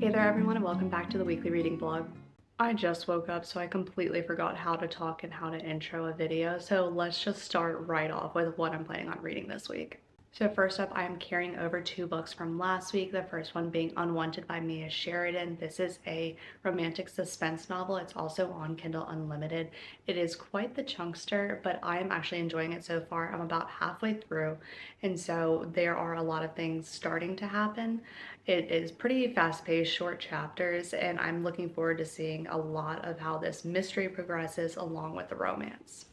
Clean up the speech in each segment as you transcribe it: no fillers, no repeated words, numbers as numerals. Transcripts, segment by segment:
Hey there everyone and welcome back to the weekly reading vlog. I just woke up so I completely forgot how to talk and how to intro a video, so let's just start right off with what I'm planning on reading this week. So first up, I am carrying over two books from last week, the first one being Unwanted by Mia Sheridan. This is a romantic suspense novel. It's also on Kindle Unlimited. It is quite the chunkster, but I am actually enjoying it so far. I'm about halfway through, and so there are a lot of things starting to happen. It is pretty fast-paced, short chapters, and I'm looking forward to seeing a lot of how this mystery progresses along with the romance.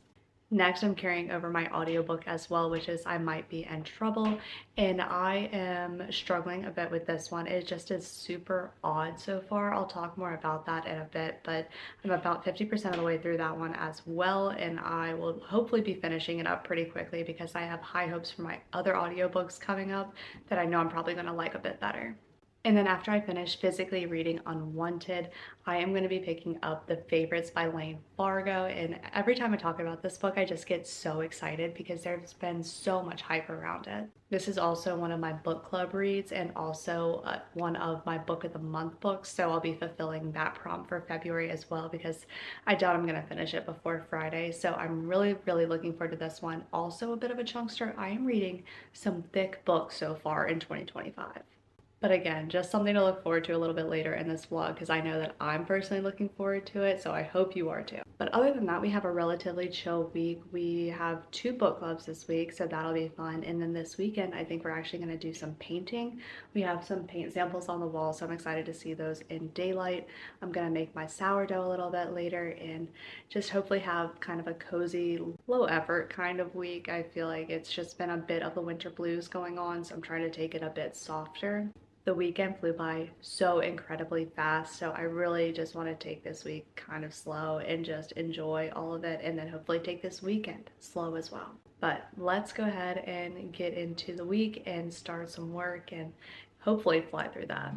Next, I'm carrying over my audiobook as well, which is I Might Be in Trouble, and I am struggling a bit with this one. It just is super odd so far. I'll talk more about that in a bit, but I'm about 50% of the way through that one as well, and I will hopefully be finishing it up pretty quickly because I have high hopes for my other audiobooks coming up that I know I'm probably going to like a bit better. And then after I finish physically reading Unwanted, I am going to be picking up The Favorites by Layne Fargo. And every time I talk about this book, I just get so excited because there's been so much hype around it. This is also one of my book club reads and also one of my book of the month books. So I'll be fulfilling that prompt for February as well because I doubt I'm going to finish it before Friday. So I'm really looking forward to this one. Also a bit of a chunkster. I am reading some thick books so far in 2025. But again, just something to look forward to a little bit later in this vlog because I know that I'm personally looking forward to it, so I hope you are too. But other than that, we have a relatively chill week. We have two book clubs this week, so that'll be fun. And then this weekend, I think we're actually going to do some painting. We have some paint samples on the wall, so I'm excited to see those in daylight. I'm going to make my sourdough a little bit later and just hopefully have kind of a cozy, low effort kind of week. I feel like it's just been a bit of the winter blues going on, so I'm trying to take it a bit softer. The weekend flew by so incredibly fast, so I really just want to take this week kind of slow and just enjoy all of it, and then hopefully take this weekend slow as well. But let's go ahead and get into the week and start some work and hopefully fly through that.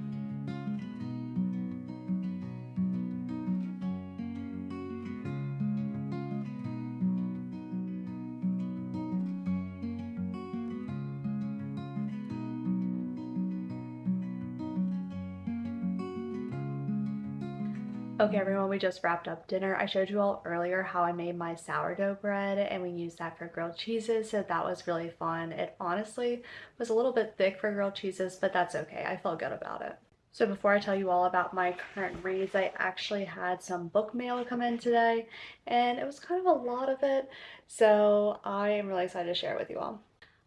Okay everyone, we just wrapped up dinner. I showed you all earlier how I made my sourdough bread and we used that for grilled cheeses, so that was really fun. It honestly was a little bit thick for grilled cheeses, but that's okay. I felt good about it. So before I tell you all about my current reads, I actually had some book mail come in today and it was kind of a lot of it, so I am really excited to share it with you all.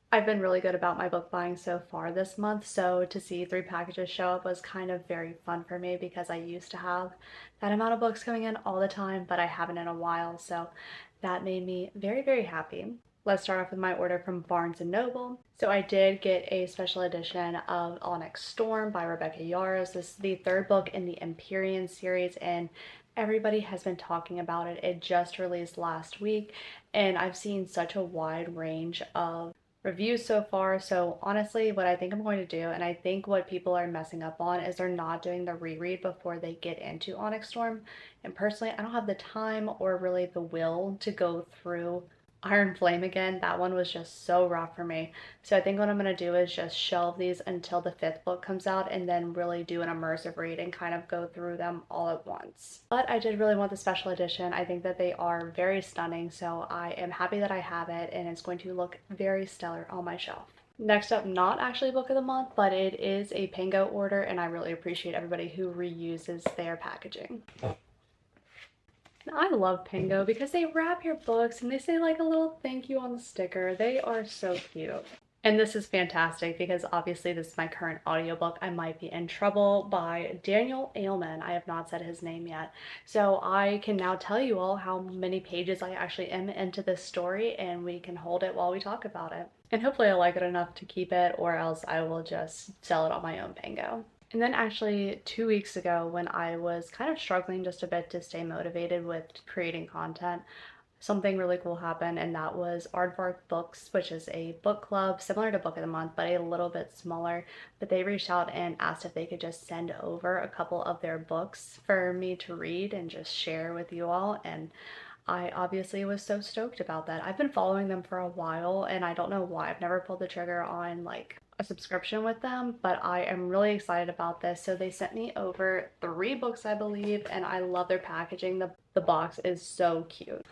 I've been really good about my book buying so far this month, so to see 3 packages show up was kind of very fun for me because I used to have that amount of books coming in all the time, but I haven't in a while, so that made me very happy. Let's start off with my order from Barnes & Noble. So I did get a special edition of Onyx Storm by Rebecca Yarros. This is the 3rd book in the Empyrean series, and everybody has been talking about it. It just released last week, and I've seen such a wide range of reviews so far. So honestly, what I think I'm going to do, and I think what people are messing up on, is they're not doing the reread before they get into Onyx Storm. And personally, I don't have the time or really the will to go through Iron Flame again. That one was just so rough for me. So I think what I'm going to do is just shelve these until the 5th book comes out and then really do an immersive read and kind of go through them all at once. But I did really want the special edition. I think that they are very stunning, so I am happy that I have it and it's going to look very stellar on my shelf. Next up, not actually book of the month, but it is a Pango order, and I really appreciate everybody who reuses their packaging. And I love Pango because they wrap your books and they say like a little thank you on the sticker. They are so cute. And this is fantastic because obviously this is my current audiobook, I Might Be in Trouble by Daniel Aleman. I have not said his name yet. So I can now tell you all how many pages I actually am into this story, and we can hold it while we talk about it. And hopefully I like it enough to keep it, or else I will just sell it on my own Pango. And then actually 2 weeks ago, when I was kind of struggling just a bit to stay motivated with creating content, something really cool happened, and that was Aardvark Books, which is a book club similar to Book of the Month, but a little bit smaller. But they reached out and asked if they could just send over a couple of their books for me to read and just share with you all. And I obviously was so stoked about that. I've been following them for a while and I don't know why I've never pulled the trigger on like a subscription with them, but I am really excited about this. So they sent me over 3 books, I believe, and I love their packaging. The box is so cute.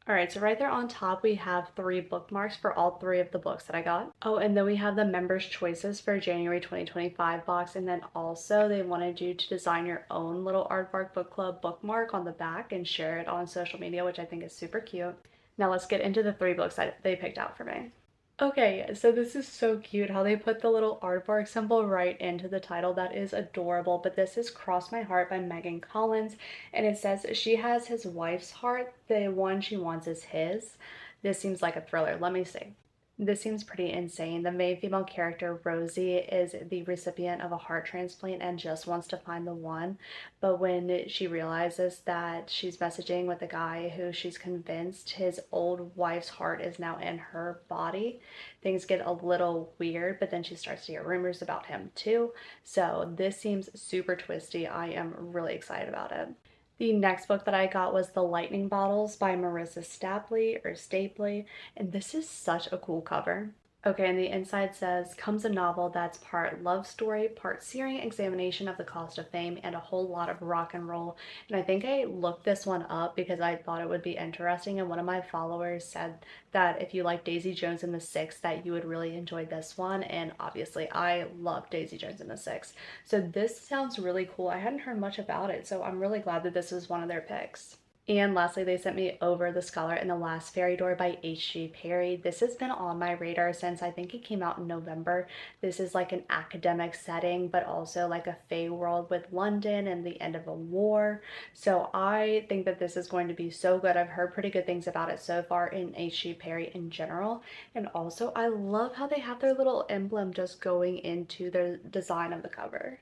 All right, so right there on top, we have 3 bookmarks for all 3 of the books that I got. Oh, and then we have the members' choices for January 2025 box. And then also they wanted you to design your own little Aardvark Book Club bookmark on the back and share it on social media, which I think is super cute. Now let's get into the 3 books that they picked out for me. Okay, so this is so cute how they put the little aardvark symbol right into the title. That is adorable. But this is Cross My Heart by Megan Collins, and it says she has his wife's heart. The one she wants is his. This seems like a thriller. Let me see. This seems pretty insane. The main female character, Rosie, is the recipient of a heart transplant and just wants to find the one. But when she realizes that she's messaging with a guy who she's convinced his old wife's heart is now in her body, things get a little weird, but then she starts to hear rumors about him too. So this seems super twisty. I am really excited about it. The next book that I got was The Lightning Bottles by Marissa Stapley, and this is such a cool cover. Okay, and the inside says, comes a novel that's part love story, part searing examination of the cost of fame, and a whole lot of rock and roll. And I think I looked this one up because I thought it would be interesting, and one of my followers said that if you like Daisy Jones and the Six, that you would really enjoy this one, and obviously I love Daisy Jones and the Six. So this sounds really cool. I hadn't heard much about it, so I'm really glad that this is one of their picks. And lastly, they sent me over The Scholar and the Last Fairy Door by H.G. Perry. This has been on my radar since I think it came out in November. This is like an academic setting, but also like a fae world with London and the end of a war. So I think that this is going to be so good. I've heard pretty good things about it so far in H.G. Perry in general. And also, I love how they have their little emblem just going into the design of the cover.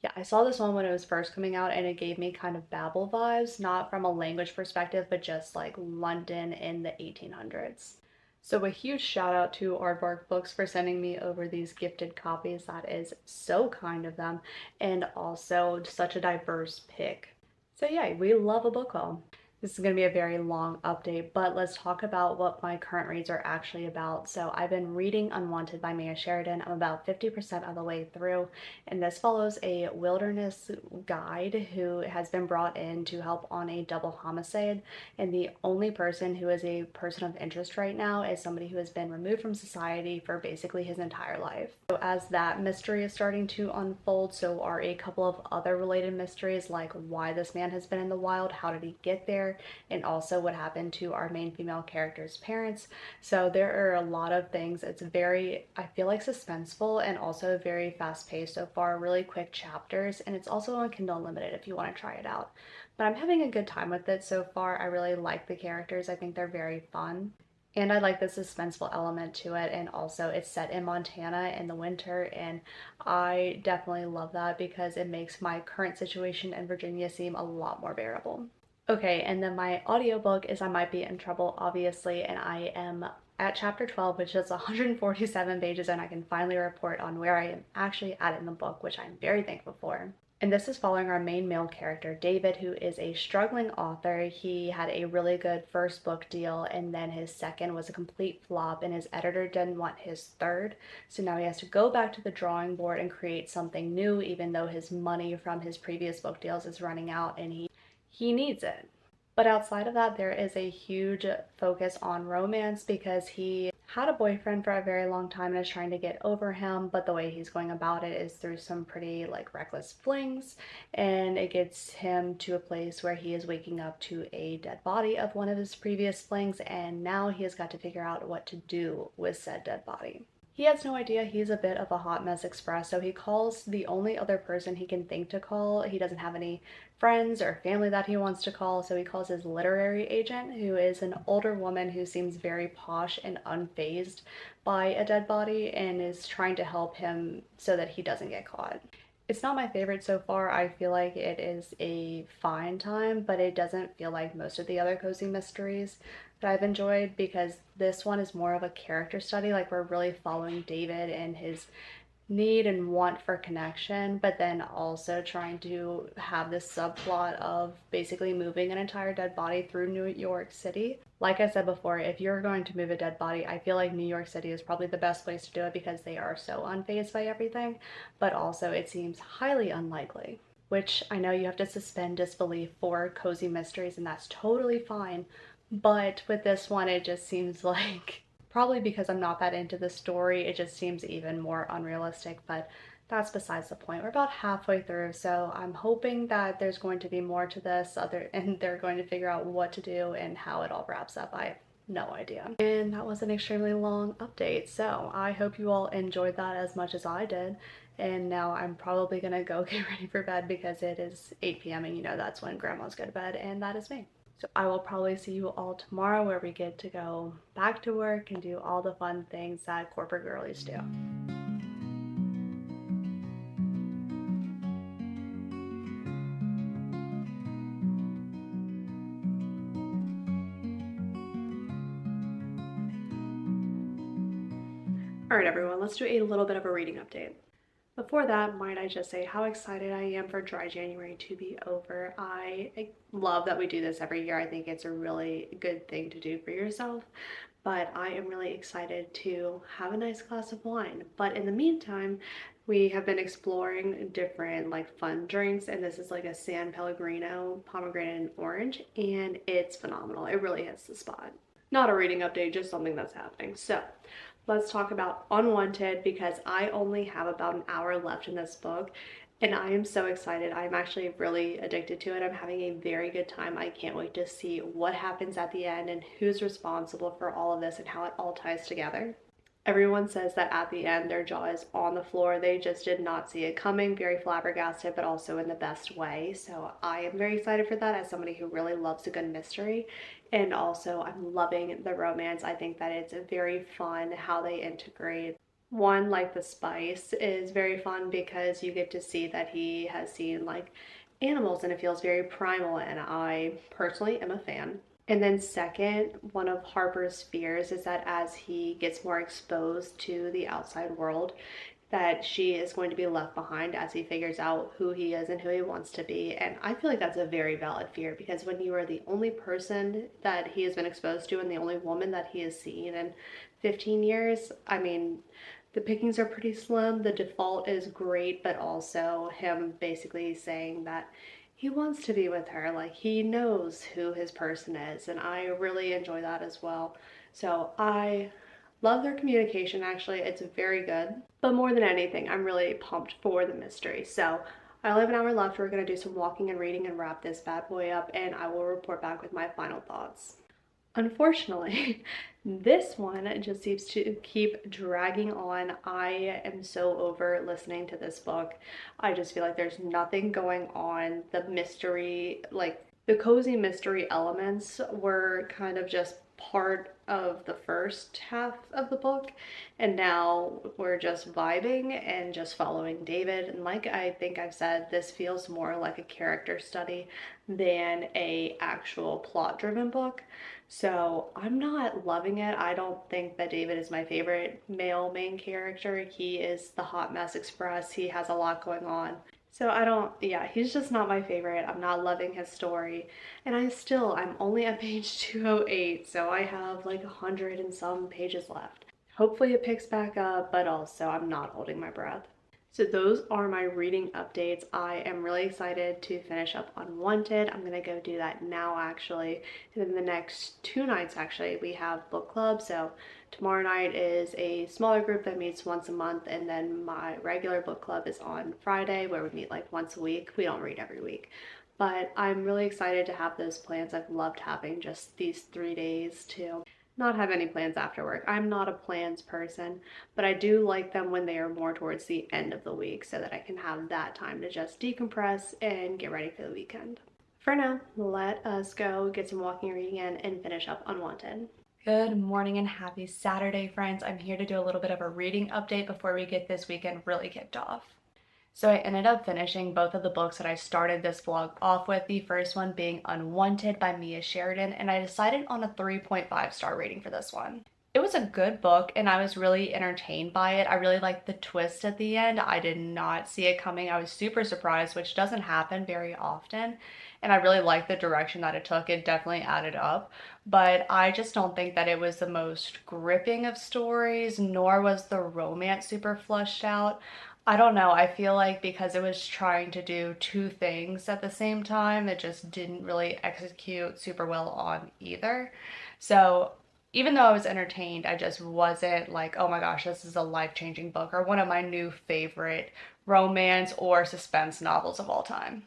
Yeah, I saw this one when it was first coming out and it gave me kind of Babel vibes, not from a language perspective, but just like London in the 1800s. So a huge shout out to Aardvark Books for sending me over these gifted copies. That is so kind of them, and also such a diverse pick. So yeah, we love a book haul. This is going to be a very long update, but let's talk about what my current reads are actually about. So I've been reading Unwanted by Mia Sheridan. I'm about 50% of the way through, and this follows a wilderness guide who has been brought in to help on a double homicide, and the only person who is a person of interest right now is somebody who has been removed from society for basically his entire life. So as that mystery is starting to unfold, so are a couple of other related mysteries, like why this man has been in the wild, how did he get there, and also what happened to our main female character's parents. So there are a lot of things. It's very, I feel like, suspenseful and also very fast paced so far, really quick chapters, and it's also on Kindle Unlimited if you want to try it out. But I'm having a good time with it so far. I really like the characters. I think they're very fun. And I like the suspenseful element to it, and also it's set in Montana in the winter, and I definitely love that because it makes my current situation in Virginia seem a lot more bearable. Okay, and then my audiobook is I Might Be in Trouble, obviously, and I am at chapter 12, which is 147 pages, and I can finally report on where I am actually at in the book, which I'm very thankful for. And this is following our main male character, David, who is a struggling author. He had a really good first book deal, and then his second was a complete flop, and his editor didn't want his third. So now he has to go back to the drawing board and create something new, even though his money from his previous book deals is running out, and he needs it. But outside of that, there is a huge focus on romance because he had a boyfriend for a very long time and is trying to get over him, but the way he's going about it is through some pretty like reckless flings, and it gets him to a place where he is waking up to a dead body of one of his previous flings, and now he has got to figure out what to do with said dead body. He has no idea he's a bit of a hot mess express, so he calls the only other person he can think to call. He doesn't have any friends or family that he wants to call, so he calls his literary agent, who is an older woman who seems very posh and unfazed by a dead body and is trying to help him so that he doesn't get caught. It's not my favorite so far. I feel like it is a fine time, but it doesn't feel like most of the other cozy mysteries that I've enjoyed, because this one is more of a character study. Like, we're really following David and his need and want for connection, but then also trying to have this subplot of basically moving an entire dead body through New York City. Like I said before, if you're going to move a dead body, I feel like New York City is probably the best place to do it because they are so unfazed by everything, but also it seems highly unlikely. Which I know you have to suspend disbelief for cozy mysteries, and that's totally fine. But with this one, it just seems like, probably because I'm not that into the story, it just seems even more unrealistic, but that's besides the point. We're about halfway through, so I'm hoping that there's going to be more to this and they're going to figure out what to do and how it all wraps up. I have no idea. And that was an extremely long update, so I hope you all enjoyed that as much as I did. And now I'm probably gonna go get ready for bed because it is 8 p.m. and you know that's when grandmas go to bed, and that is me. So I will probably see you all tomorrow where we get to go back to work and do all the fun things that corporate girlies do. All right, everyone, let's do a little bit of a reading update. Before that, might I just say how excited I am for Dry January to be over. I love that we do this every year. I think it's a really good thing to do for yourself, but I am really excited to have a nice glass of wine. But in the meantime, we have been exploring different like fun drinks, and this is like a San Pellegrino pomegranate and orange, and it's phenomenal. It really hits the spot. Not a reading update, just something that's happening. So let's talk about Unwanted because I only have about an hour left in this book and I am so excited. I'm actually really addicted to it. I'm having a very good time. I can't wait to see what happens at the end and who's responsible for all of this and how it all ties together. Everyone says that at the end their jaw is on the floor. They just did not see it coming. Very flabbergasted, but also in the best way. So I am very excited for that as somebody who really loves a good mystery. And also I'm loving the romance. I think that it's very fun how they integrate. One, like the spice is very fun because you get to see that he has seen like animals and it feels very primal, and I personally am a fan. And then second, one of Harper's fears is that as he gets more exposed to the outside world, that she is going to be left behind as he figures out who he is and who he wants to be. And I feel like that's a very valid fear because when you are the only person that he has been exposed to and the only woman that he has seen in 15 years, I mean, the pickings are pretty slim. The default is great, but also him basically saying that he wants to be with her, like he knows who his person is, and I really enjoy that as well. So I love their communication. Actually, it's very good, but more than anything I'm really pumped for the mystery. So I only have an hour left. We're going to do some walking and reading and wrap this bad boy up, and I will report back with my final thoughts. Unfortunately, this one just seems to keep dragging on. I am so over listening to this book. I just feel like there's nothing going on. The mystery, like the cozy mystery elements were kind of just part of the first half of the book, and now we're just vibing and just following David. And like I think I've said, this feels more like a character study than a actual plot driven book. So I'm not loving it. I don't think that David is my favorite male main character. He is the hot mess express. He has a lot going on. So yeah, he's just not my favorite. I'm not loving his story. And I'm only at page 208, so I have like 100 and some pages left. Hopefully it picks back up, but also I'm not holding my breath. So those are my reading updates. I am really excited to finish up Unwanted. I'm gonna go do that now actually. And then the next 2 nights actually, we have book club. So tomorrow night is a smaller group that meets once a month, and then my regular book club is on Friday where we meet like once a week. We don't read every week. But I'm really excited to have those plans. I've loved having just these 3 days to not have any plans after work. I'm not a plans person, but I do like them when they are more towards the end of the week so that I can have that time to just decompress and get ready for the weekend. For now, let us go get some walking and reading in and finish up Unwanted. Good morning and happy Saturday, friends. I'm here to do a little bit of a reading update before we get this weekend really kicked off. So I ended up finishing both of the books that I started this vlog off with, the first one being Unwanted by Mia Sheridan, and I decided on a 3.5 star rating for this one. It was a good book and I was really entertained by it. I really liked the twist at the end. I did not see it coming. I was super surprised, which doesn't happen very often. And I really liked the direction that it took. It definitely added up. But I just don't think that it was the most gripping of stories, nor was the romance super fleshed out. I don't know. I feel like because it was trying to do two things at the same time, it just didn't really execute super well on either. So even though I was entertained, I just wasn't like, oh my gosh, this is a life-changing book or one of my new favorite romance or suspense novels of all time.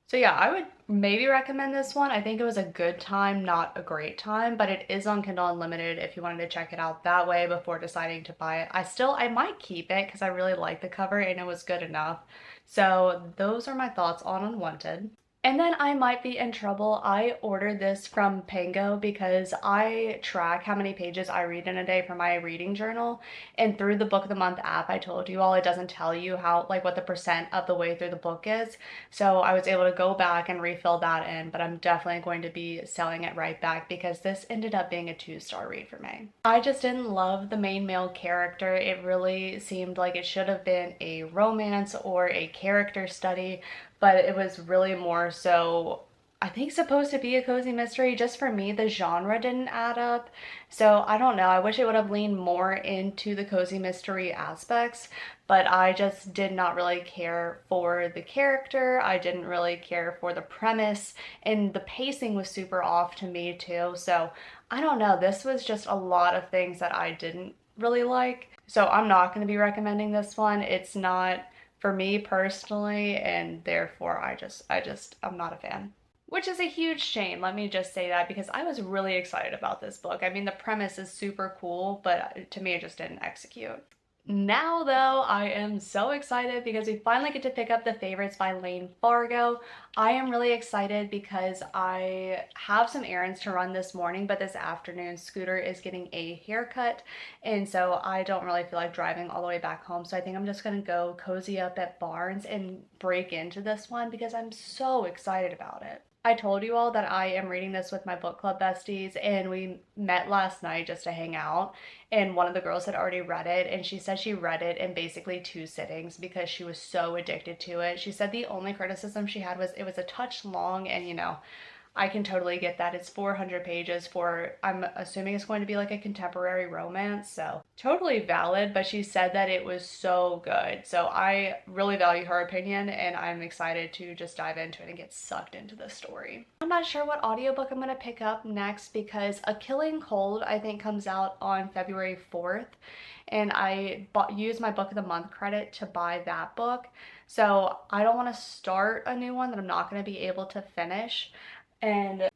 So yeah, I would maybe recommend this one. I think it was a good time, not a great time, but it is on Kindle Unlimited if you wanted to check it out that way before deciding to buy it. I might keep it because I really like the cover and it was good enough. So those are my thoughts on Unwanted. And then I might be in trouble. I ordered this from Pango because I track how many pages I read in a day for my reading journal. And through the Book of the Month app, I told you all, it doesn't tell you how, like, what the percent of the way through the book is. So I was able to go back and refill that in, but I'm definitely going to be selling it right back because this ended up being a 2-star read for me. I just didn't love the main male character. It really seemed like it should have been a romance or a character study, but it was really more so, I think, supposed to be a cozy mystery. Just for me, the genre didn't add up. So I don't know. I wish it would have leaned more into the cozy mystery aspects, but I just did not really care for the character. I didn't really care for the premise, and the pacing was super off to me too. So I don't know. This was just a lot of things that I didn't really like. So I'm not going to be recommending this one. It's not for me personally, and therefore I'm not a fan. Which is a huge shame, let me just say that, because I was really excited about this book. I mean, the premise is super cool, but to me it just didn't execute. Now, though, I am so excited because we finally get to pick up The Favorites by Layne Fargo. I am really excited because I have some errands to run this morning, but this afternoon Scooter is getting a haircut, and so I don't really feel like driving all the way back home. So I think I'm just gonna go cozy up at Barnes and break into this one because I'm so excited about it. I told you all that I am reading this with my book club besties, and we met last night just to hang out, and one of the girls had already read it, and she said she read it in basically 2 sittings because she was so addicted to it. She said the only criticism she had was it was a touch long, and I can totally get that. It's 400 pages for, I'm assuming it's going to be like a contemporary romance, so totally valid, but she said that it was so good. So I really value her opinion, and I'm excited to just dive into it and get sucked into the story. I'm not sure what audiobook I'm going to pick up next because A Killing Cold, I think, comes out on February 4th, and I used my Book of the Month credit to buy that book. So I don't want to start a new one that I'm not going to be able to finish. And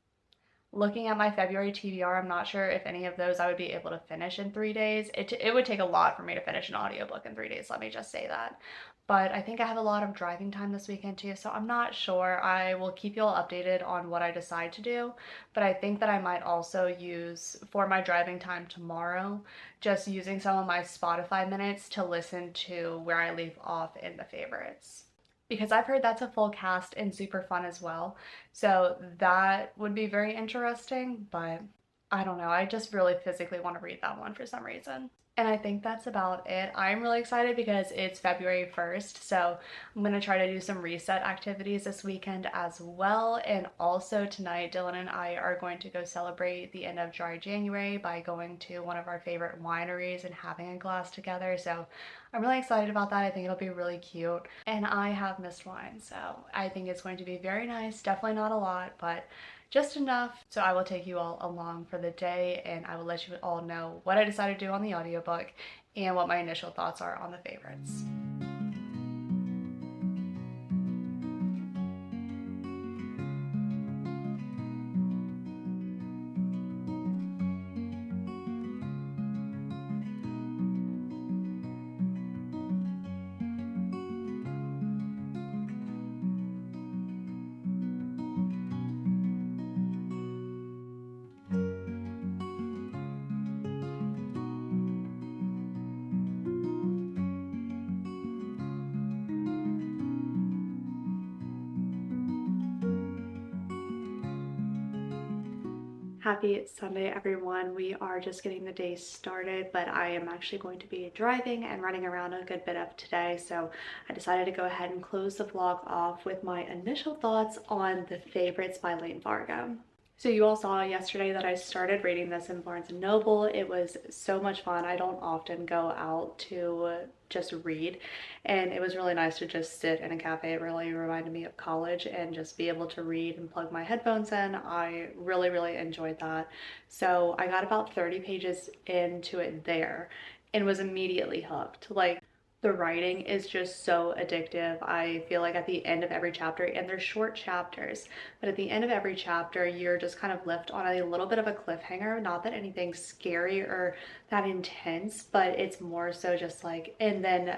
looking at my February TBR, I'm not sure if any of those I would be able to finish in 3 days. It would take a lot for me to finish an audiobook in 3 days, let me just say that. But I think I have a lot of driving time this weekend too, so I'm not sure. I will keep you all updated on what I decide to do, but I think that I might also use, for my driving time tomorrow, just using some of my Spotify minutes to listen to where I leave off in The Favorites, because I've heard that's a full cast and super fun as well. So that would be very interesting, but I don't know. I just really physically want to read that one for some reason. And I think that's about it. I'm really excited because it's February 1st, so I'm going to try to do some reset activities this weekend as well. And also tonight, Dylan and I are going to go celebrate the end of dry January by going to one of our favorite wineries and having a glass together. So I'm really excited about that. I think it'll be really cute. And I have missed wine, so I think it's going to be very nice. Definitely not a lot, but just enough. So I will take you all along for the day, and I will let you all know what I decided to do on the audiobook and what my initial thoughts are on The Favorites. Happy Sunday, everyone. We are just getting the day started, but I am actually going to be driving and running around a good bit of today. So I decided to go ahead and close the vlog off with my initial thoughts on The Favorites by Layne Fargo. So you all saw yesterday that I started reading this in Barnes & Noble. It was so much fun. I don't often go out to just read, and it was really nice to just sit in a cafe. It really reminded me of college and just be able to read and plug my headphones in. I really enjoyed that. So I got about 30 pages into it there and was immediately hooked. Like, the writing is just so addictive. I feel like at the end of every chapter, and they're short chapters, but at the end of every chapter, you're just kind of left on a little bit of a cliffhanger. Not that anything's scary or that intense, but it's more so just like, and then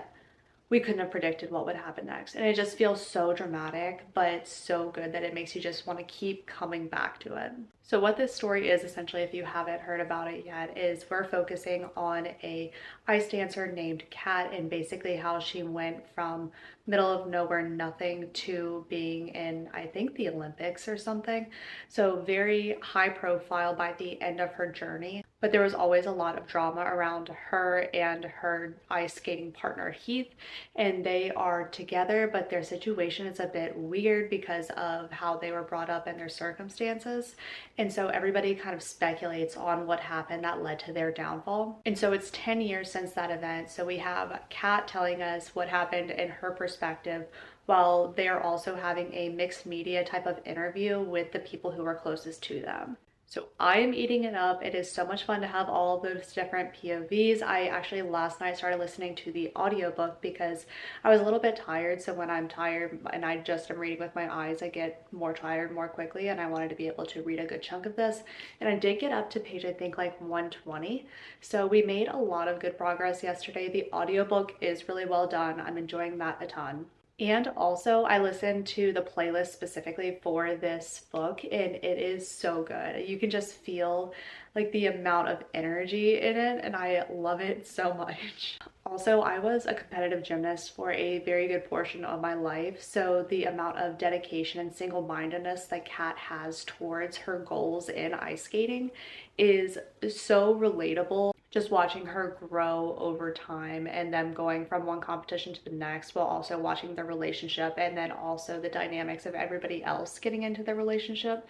we couldn't have predicted what would happen next. And it just feels so dramatic, but so good that it makes you just want to keep coming back to it. So what this story is, essentially, if you haven't heard about it yet, is we're focusing on a ice dancer named Kat and basically how she went from middle of nowhere nothing to being in, I think, the Olympics or something. So very high profile by the end of her journey. But there was always a lot of drama around her and her ice skating partner Heath, and they are together, but their situation is a bit weird because of how they were brought up and their circumstances. And so everybody kind of speculates on what happened that led to their downfall. And so it's 10 years since that event. So we have Kat telling us what happened in her perspective, while they're also having a mixed media type of interview with the people who are closest to them. So I am eating it up. It is so much fun to have all of those different POVs. I actually last night started listening to the audiobook because I was a little bit tired. So when I'm tired and I just am reading with my eyes, I get more tired more quickly, and I wanted to be able to read a good chunk of this. And I did get up to page, I think, like 120. So we made a lot of good progress yesterday. The audiobook is really well done. I'm enjoying that a ton. And also, I listened to the playlist specifically for this book, and it is so good. You can just feel like the amount of energy in it, and I love it so much. Also, I was a competitive gymnast for a very good portion of my life, so the amount of dedication and single-mindedness that Kat has towards her goals in ice skating is so relatable. Just watching her grow over time and them going from one competition to the next, while also watching the relationship and then also the dynamics of everybody else getting into the relationship,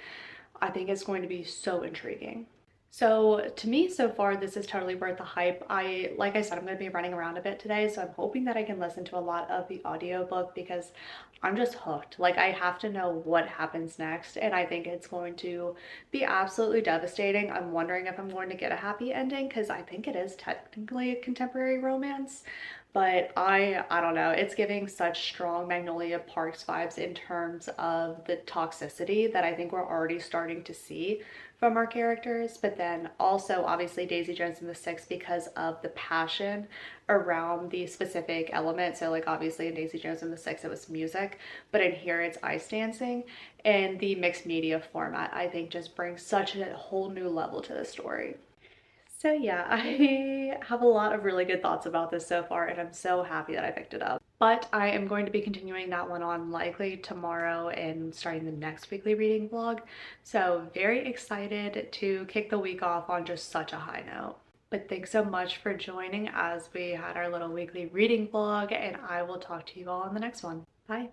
I think it's going to be so intriguing. So to me, so far, this is totally worth the hype. Like I said, I'm going to be running around a bit today, so I'm hoping that I can listen to a lot of the audiobook because I'm just hooked. Like, I have to know what happens next, and I think it's going to be absolutely devastating. I'm wondering if I'm going to get a happy ending because I think it is technically a contemporary romance. But I don't know. It's giving such strong Magnolia Parks vibes in terms of the toxicity that I think we're already starting to see from our characters. But then also, obviously, Daisy Jones and the Six because of the passion around the specific element. So, like, obviously in Daisy Jones and the Six, it was music, but in here it's ice dancing. And the mixed media format, I think, just brings such a whole new level to the story. So yeah, I have a lot of really good thoughts about this so far, and I'm so happy that I picked it up. But I am going to be continuing that one on likely tomorrow and starting the next weekly reading vlog. So very excited to kick the week off on just such a high note. But thanks so much for joining as we had our little weekly reading vlog, and I will talk to you all in the next one. Bye.